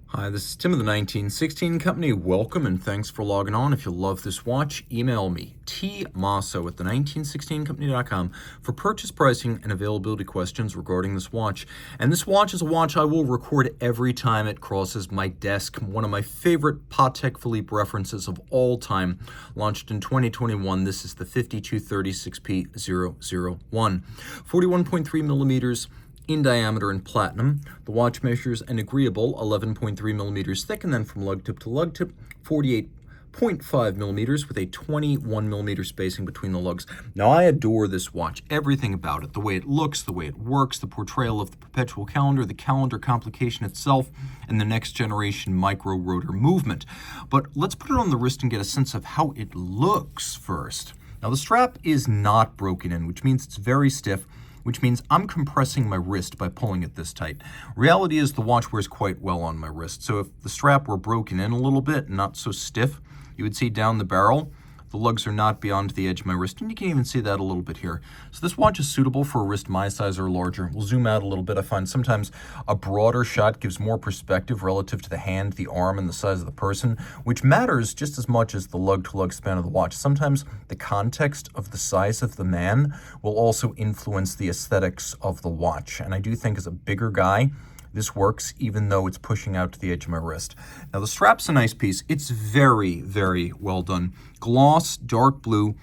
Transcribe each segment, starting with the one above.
Hi, this is Tim of the 1916 Company. Welcome and thanks for logging on. If you love this watch, email me, Team Mosso at the1916company.com for purchase pricing and availability questions regarding this watch. And this watch is a watch I will record every time it crosses my desk. One of my favorite Patek Philippe references of all time, launched in 2021. This is the 5236P-001. 41.3 millimeters in diameter in platinum. The watch measures an agreeable 11.3 millimeters thick, and then from lug tip to lug tip, 48.5 millimeters with a 21 millimeter spacing between the lugs. Now, I adore this watch, everything about it, the way it looks, the way it works, the portrayal of the perpetual calendar, the calendar complication itself, and the next generation micro rotor movement. But let's put it on the wrist and get a sense of how it looks first. Now, the strap is not broken in, which means it's very stiff, which means I'm compressing my wrist by pulling it this tight. Reality is the watch wears quite well on my wrist, so if the strap were broken in a little bit and not so stiff, you would see down the barrel, the lugs are not beyond the edge of my wrist, and you can even see that a little bit here. So this watch is suitable for a wrist my size or larger. We'll zoom out a little bit. I find sometimes a broader shot gives more perspective relative to the hand, the arm, and the size of the person, which matters just as much as the lug-to-lug span of the watch. Sometimes the context of the size of the man will also influence the aesthetics of the watch, and I do think as a bigger guy, this works even though it's pushing out to the edge of my wrist. Now the strap's a nice piece. It's very, very well done. Gloss, dark blue,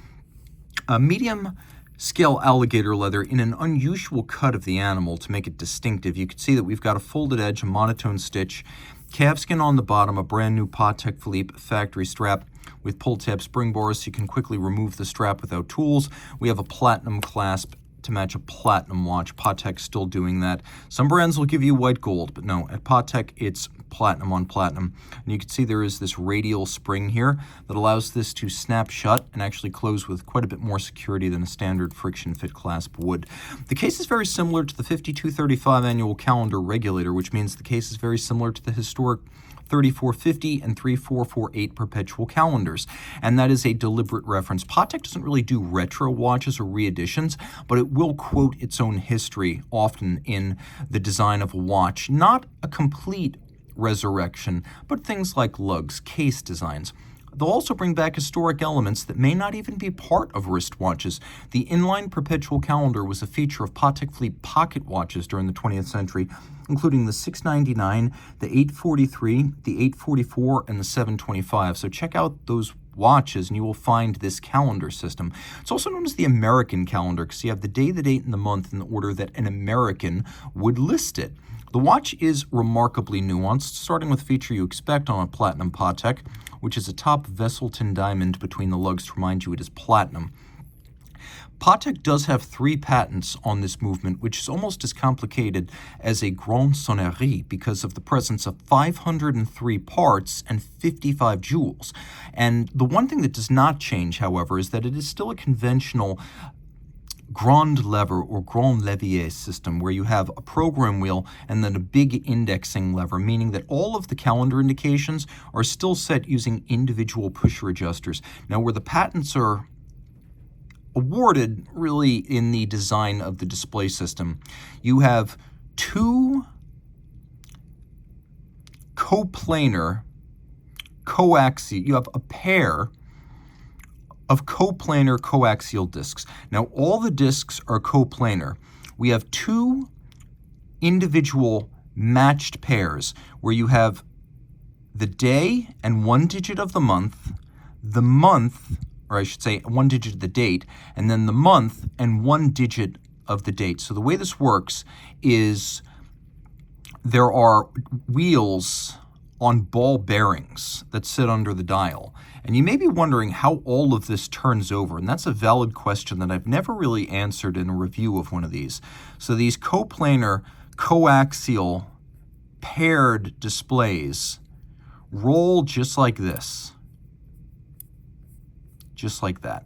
medium scale alligator leather in an unusual cut of the animal to make it distinctive. You can see that we've got a folded edge, a monotone stitch, calfskin on the bottom, a brand new Patek Philippe factory strap with pull-tab spring bars so you can quickly remove the strap without tools. We have a platinum clasp to match a platinum watch. Patek's still doing that. Some brands will give you white gold, but no, at Patek, it's platinum on platinum. And you can see there is this radial spring here that allows this to snap shut and actually close with quite a bit more security than a standard friction fit clasp would. The case is very similar to the 5235 annual calendar regulator, which means the case is very similar to the historic 3450 and 3448 perpetual calendars, and that is a deliberate reference. Patek doesn't really do retro watches or reeditions, but it will quote its own history often in the design of a watch. Not a complete resurrection, but things like lugs, case designs. They'll also bring back historic elements that may not even be part of wristwatches. The inline perpetual calendar was a feature of Patek Philippe pocket watches during the 20th century, including the 699, the 843, the 844, and the 725. So check out those watches and you will find this calendar system. It's also known as the American calendar because you have the day, the date, and the month in the order that an American would list it. The watch is remarkably nuanced, starting with a feature you expect on a platinum Patek, which is a top Vesselton diamond between the lugs to remind you it is platinum. Patek does have 3 patents on this movement, which is almost as complicated as a Grande Sonnerie because of the presence of 503 parts and 55 jewels. And the one thing that does not change, however, is that it is still a conventional grand lever or grand levier system where you have a program wheel and then a big indexing lever, meaning that all of the calendar indications are still set using individual pusher adjusters. Now, where the patents are awarded really in the design of the display system, you have 2 coplanar coaxial, you have a pair of coplanar coaxial discs. Now, all the discs are coplanar. We have 2 individual matched pairs where you have the day and 1 digit of the month, or I should say 1 digit of the date, and then the month and 1 digit of the date. So the way this works is there are wheels on ball bearings that sit under the dial. And you may be wondering how all of this turns over, and that's a valid question that I've never really answered in a review of one of these. So these coplanar, coaxial, paired displays roll just like this. Just like that.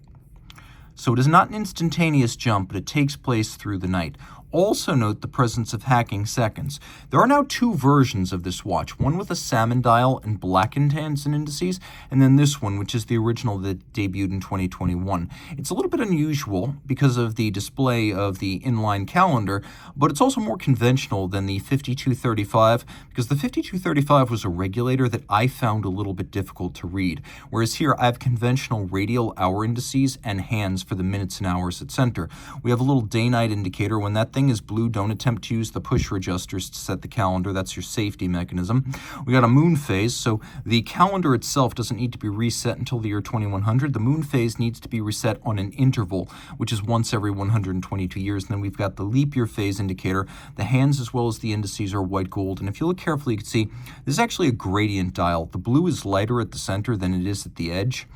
So it is not an instantaneous jump, but it takes place through the night. Also note the presence of hacking seconds. There are now two versions of this watch, one with a salmon dial and blackened hands and indices, and then this one, which is the original that debuted in 2021. It's a little bit unusual because of the display of the inline calendar, but it's also more conventional than the 5235, because the 5235 was a regulator that I found a little bit difficult to read, whereas here I have conventional radial hour indices and hands for the minutes and hours at center. We have a little day-night indicator. When that thing is blue, don't attempt to use the pusher adjusters to set the calendar. That's your safety mechanism. We got a moon phase, so the calendar itself doesn't need to be reset until the year 2100. The moon phase needs to be reset on an interval, which is once every 122 years. And then we've got the leap year phase indicator. The hands as well as the indices are white gold. And if you look carefully, you can see this is actually a gradient dial. The blue is lighter at the center than it is at the edge.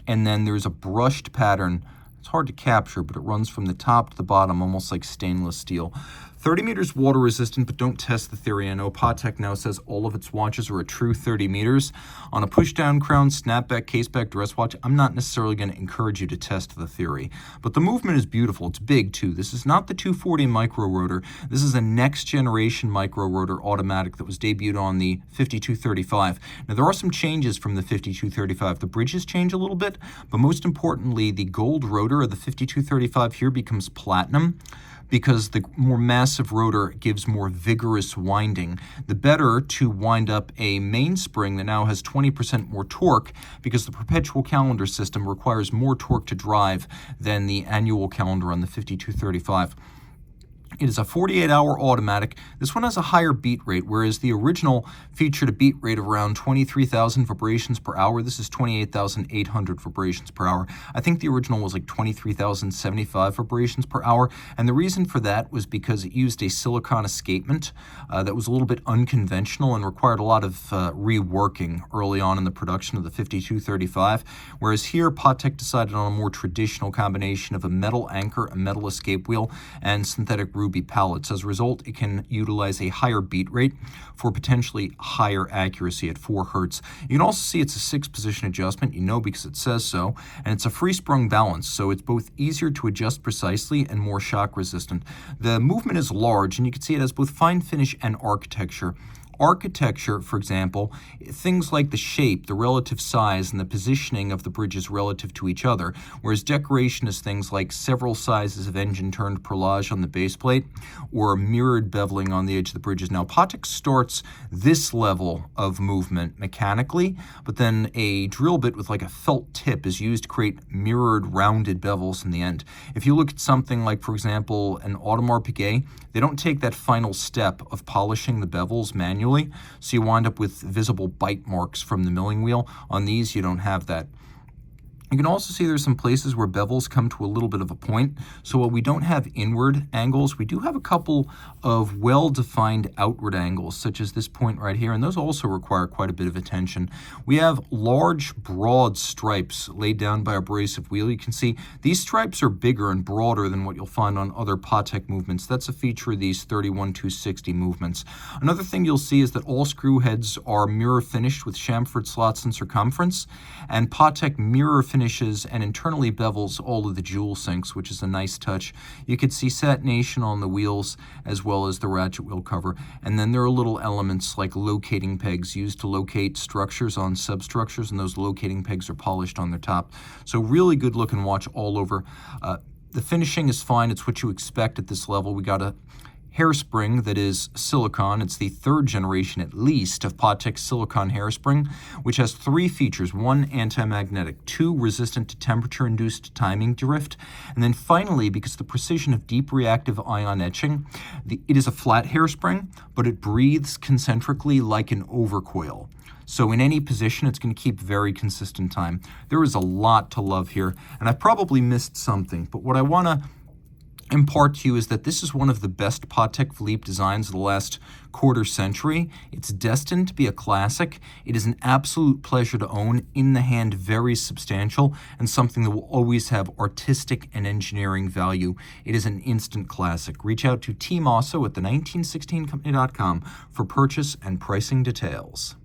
And then there's a brushed pattern. It's hard to capture, but it runs from the top to the bottom, almost like stainless steel. 30 meters water resistant, but don't test the theory. I know Patek now says all of its watches are a true 30 meters. On a push-down crown, snapback, caseback dress watch, I'm not necessarily going to encourage you to test the theory. But the movement is beautiful. It's big, too. This is not the 240 micro rotor. This is a next-generation micro rotor automatic that was debuted on the 5235. Now, there are some changes from the 5235. The bridges change a little bit, but most importantly, the gold rotor of the 5235 here becomes platinum, because the more massive rotor gives more vigorous winding. The better to wind up a mainspring that now has 20% more torque, because the perpetual calendar system requires more torque to drive than the annual calendar on the 5235. It is a 48-hour automatic. This one has a higher beat rate, whereas the original featured a beat rate of around 23,000 vibrations per hour. This is 28,800 vibrations per hour. I think the original was like 23,075 vibrations per hour, and the reason for that was because it used a silicon escapement that was a little bit unconventional and required a lot of reworking early on in the production of the 5235, whereas here Patek decided on a more traditional combination of a metal anchor, a metal escape wheel, and synthetic ruby pallets. As a result, it can utilize a higher beat rate for potentially higher accuracy at 4 hertz. You can also see it's a 6-position adjustment, you know, because it says so, and it's a free-sprung balance, so it's both easier to adjust precisely and more shock resistant. The movement is large, and you can see it has both fine finish and architecture. Architecture, for example, things like the shape, the relative size, and the positioning of the bridges relative to each other, whereas decoration is things like several sizes of engine-turned perlage on the base plate or mirrored beveling on the edge of the bridges. Now, Patek starts this level of movement mechanically, but then a drill bit with like a felt tip is used to create mirrored, rounded bevels in the end. If you look at something like, for example, an Audemars Piguet, they don't take that final step of polishing the bevels manually, so you wind up with visible bite marks from the milling wheel. On these, you don't have that. You can also see there's some places where bevels come to a little bit of a point. So while we don't have inward angles, we do have a couple of well-defined outward angles, such as this point right here, and those also require quite a bit of attention. We have large, broad stripes laid down by a abrasive wheel. You can see these stripes are bigger and broader than what you'll find on other Patek movements. That's a feature of these 31260 movements. Another thing you'll see is that all screw heads are mirror finished with chamfered slots in circumference, and Patek mirror finishes and internally bevels all of the jewel sinks, which is a nice touch. You could see satination on the wheels as well as the ratchet wheel cover. And then there are little elements like locating pegs used to locate structures on substructures, and those locating pegs are polished on their top. So really good looking watch all over. The finishing is fine. It's what you expect at this level. We got a hairspring that is silicon. It's the 3rd generation, at least, of Patek's silicon hairspring, which has 3 features. 1, anti-magnetic. 2, resistant to temperature-induced timing drift. And then finally, because of the precision of deep reactive ion etching, it is a flat hairspring, but it breathes concentrically like an overcoil. So in any position, it's going to keep very consistent time. There is a lot to love here, and I've probably missed something, but what I want to impart to you is that this is one of the best Patek Philippe designs of the last quarter century. It's destined to be a classic. It is an absolute pleasure to own, in the hand, very substantial, and something that will always have artistic and engineering value. It is an instant classic. Reach out to Team Mosso at the 1916company.com for purchase and pricing details.